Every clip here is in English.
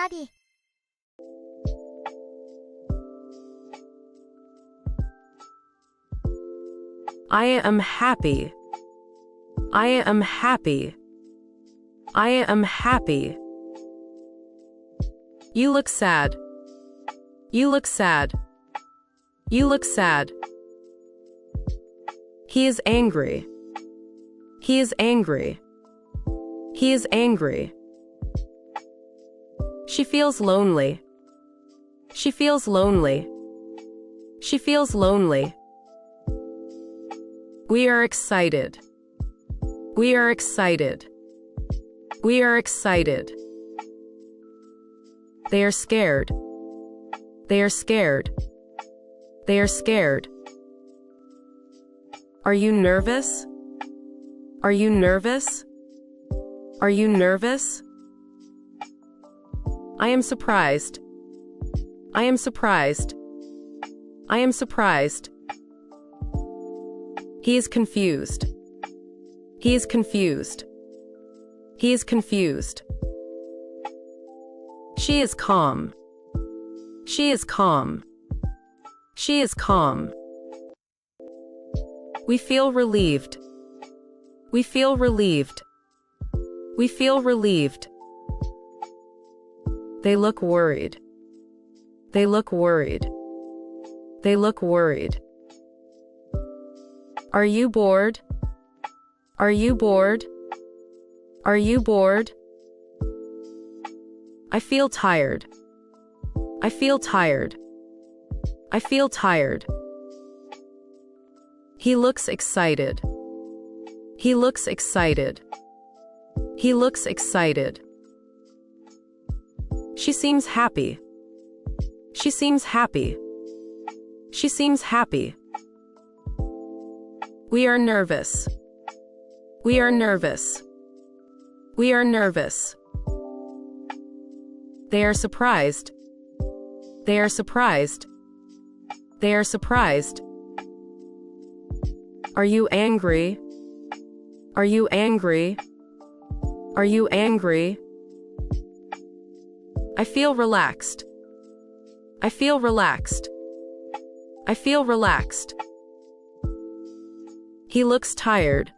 study. I am happy. I am happy. I am happy. You look sad. You look sad. You look sad. He is angry. He is angry. He is angry. She feels lonely. She feels lonely. She feels lonely. We are excited. We are excited. We are excited. They are scared. They are scared. They are scared. Are you nervous? Are you nervous? Are you nervous? I am surprised. I am surprised. I am surprised. He is confused. He is confused. He is confused. She is calm. She is calm. She is calm. We feel relieved. We feel relieved. We feel relieved. They look worried. They look worried. They look worried. Are you bored? Are you bored? Are you bored? I feel tired. I feel tired. I feel tired. He looks excited. He looks excited. He looks excited. She seems happy. She seems happy. She seems happy. We are nervous. We are nervous. We are nervous. They are surprised. They are surprised. They are surprised. Are you angry? Are you angry? Are you angry? I feel relaxed. I feel relaxed. I feel relaxed. He looks tired.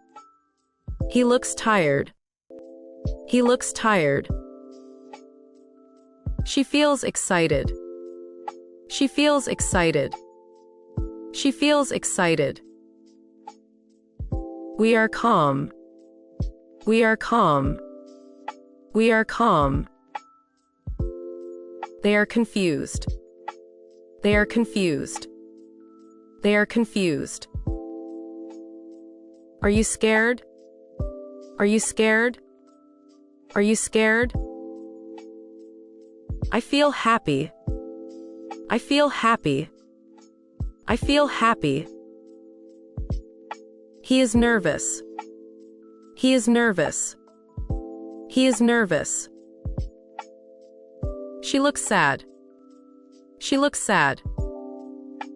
He looks tired. He looks tired. She feels excited. She feels excited. She feels excited. We are calm. We are calm. We are calm. They are confused. They are confused. They are confused. Are you scared? Are you scared? Are you scared? I feel happy. I feel happy. I feel happy. He is nervous. He is nervous. He is nervous. She looks sad. She looks sad.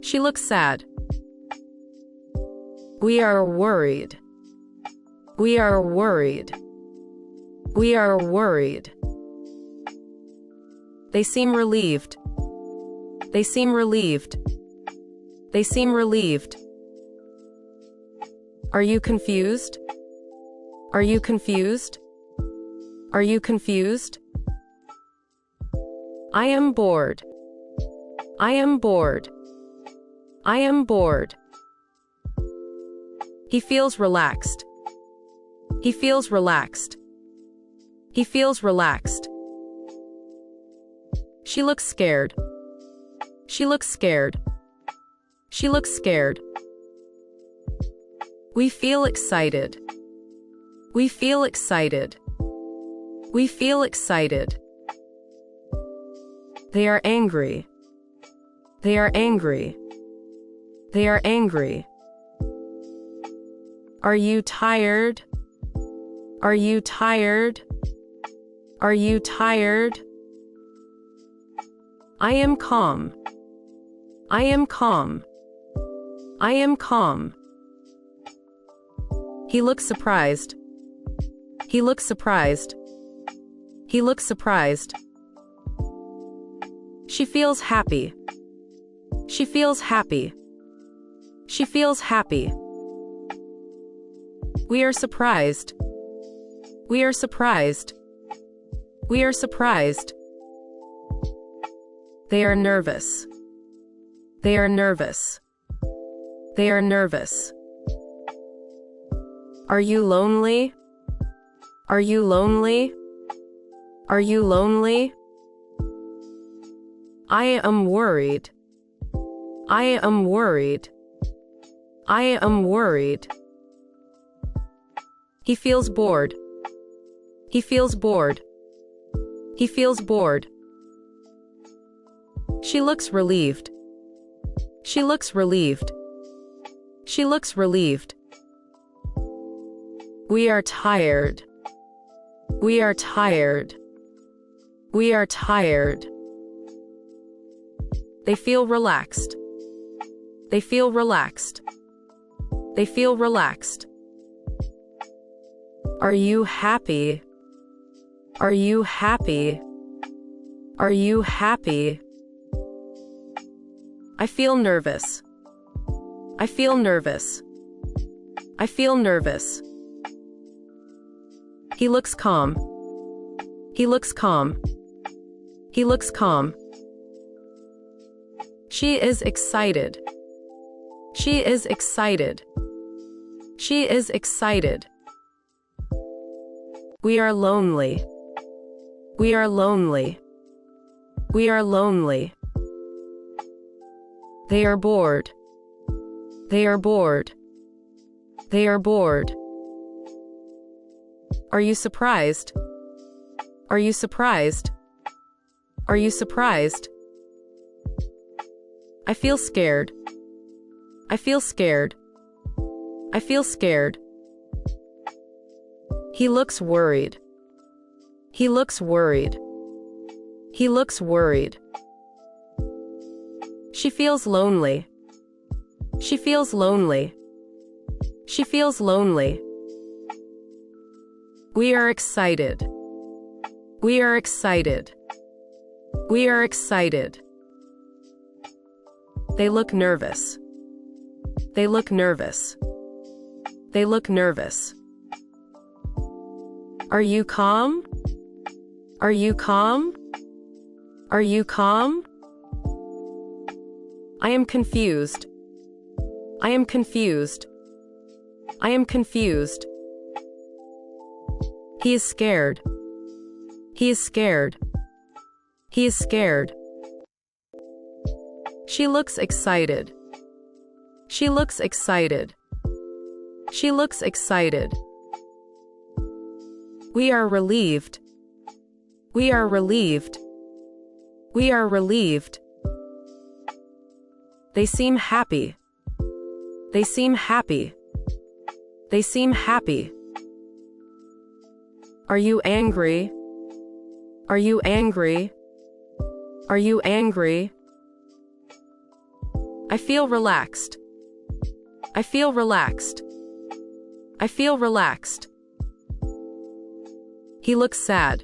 She looks sad. We are worried. We are worried. We are worried. They seem relieved. They seem relieved. They seem relieved. Are you confused? Are you confused? Are you confused? I am bored. I am bored. I am bored. He feels relaxed. He feels relaxed. He feels relaxed. She looks scared. She looks scared. She looks scared. We feel excited. We feel excited. We feel excited. They are angry. They are angry. They are angry. Are you tired? Are you tired? Are you tired? I am calm. I am calm. I am calm. He looks surprised. He looks surprised. He looks surprised. She feels happy. She feels happy. She feels happy. We are surprised. We are surprised. We are surprised. They are nervous. They are nervous. They are nervous. Are you lonely? Are you lonely? Are you lonely? I am worried. I am worried. I am worried. He feels bored. He feels bored. He feels bored. She looks relieved. She looks relieved. She looks relieved. We are tired. We are tired. We are tired. They feel relaxed. They feel relaxed. They feel relaxed. Are you happy? Are you happy? Are you happy? I feel nervous. I feel nervous. I feel nervous. He looks calm. He looks calm. He looks calm. She is excited. She is excited. She is excited. We are lonely. We are lonely. We are lonely. They are bored. They are bored. They are bored. Are you surprised? Are you surprised? Are you surprised? I feel scared. I feel scared. I feel scared. He looks worried. He looks worried. He looks worried. She feels lonely. She feels lonely. She feels lonely. We are excited. We are excited. We are excited. They look nervous. They look nervous. They look nervous. Are you calm? Are you calm? Are you calm? I am confused. I am confused. I am confused. He is scared. He is scared. He is scared. She looks excited. She looks excited. She looks excited. We are relieved. We are relieved. We are relieved. They seem happy. They seem happy. They seem happy. Are you angry? Are you angry? Are you angry? I feel relaxed. I feel relaxed. I feel relaxed. He looks sad.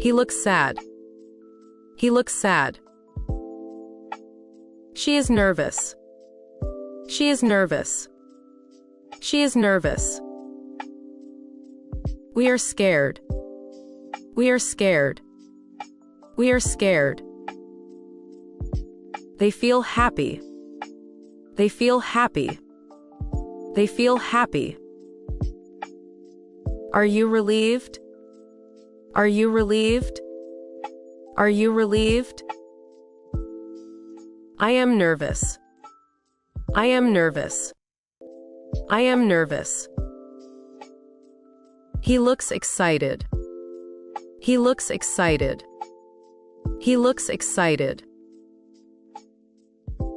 He looks sad. He looks sad. She is nervous. She is nervous. She is nervous. We are scared. We are scared. We are scared. They feel happy. They feel happy. They feel happy. Are you relieved? Are you relieved? Are you relieved? I am nervous. I am nervous. I am nervous. He looks excited. He looks excited. He looks excited.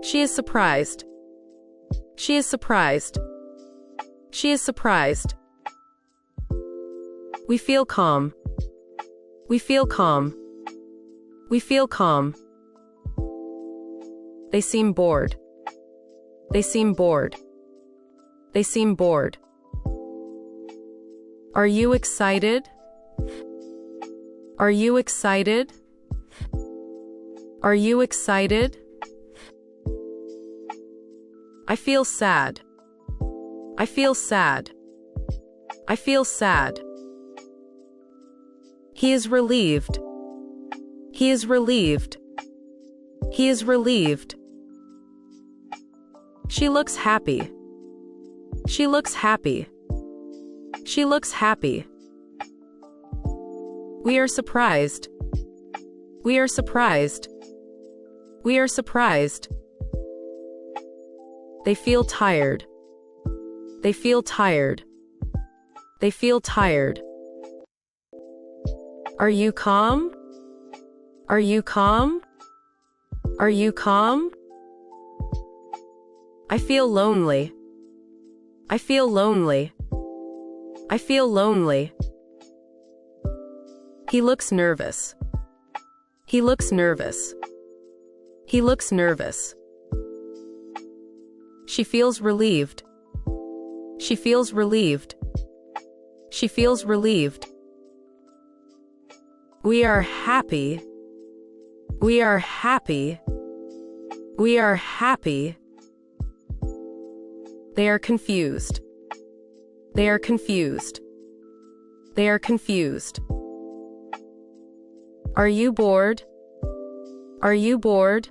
She is surprised. She is surprised. She is surprised. We feel calm. We feel calm. We feel calm. They seem bored. They seem bored. They seem bored. Are you excited? Are you excited? Are you excited? I feel sad. I feel sad. I feel sad. He is relieved. He is relieved. He is relieved. She looks happy. She looks happy. She looks happy. We are surprised. We are surprised. We are surprised. They feel tired. They feel tired. They feel tired. Are you calm? Are you calm? Are you calm? I feel lonely. I feel lonely. I feel lonely. He looks nervous. He looks nervous. He looks nervous. She feels relieved. She feels relieved. She feels relieved. We are happy. We are happy. We are happy. They are confused. They are confused. They are confused. Are you bored? Are you bored?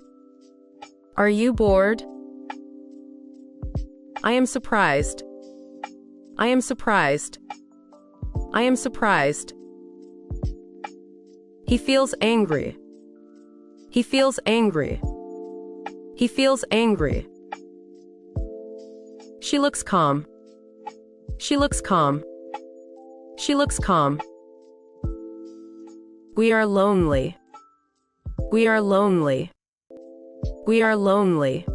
Are you bored? I am surprised. I am surprised. I am surprised. He feels angry. He feels angry. He feels angry. She looks calm. She looks calm. She looks calm. We are lonely. We are lonely. We are lonely.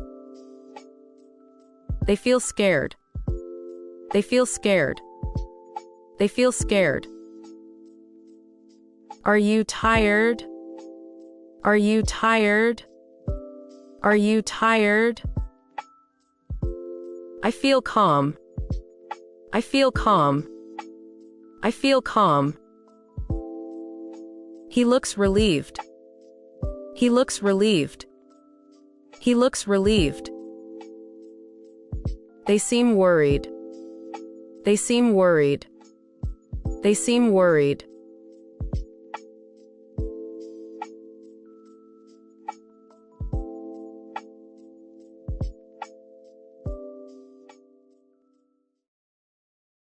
They feel scared. They feel scared. They feel scared. Are you tired? Are you tired? Are you tired? I feel calm. I feel calm. I feel calm. He looks relieved. He looks relieved. He looks relieved. They seem worried. They seem worried. They seem worried.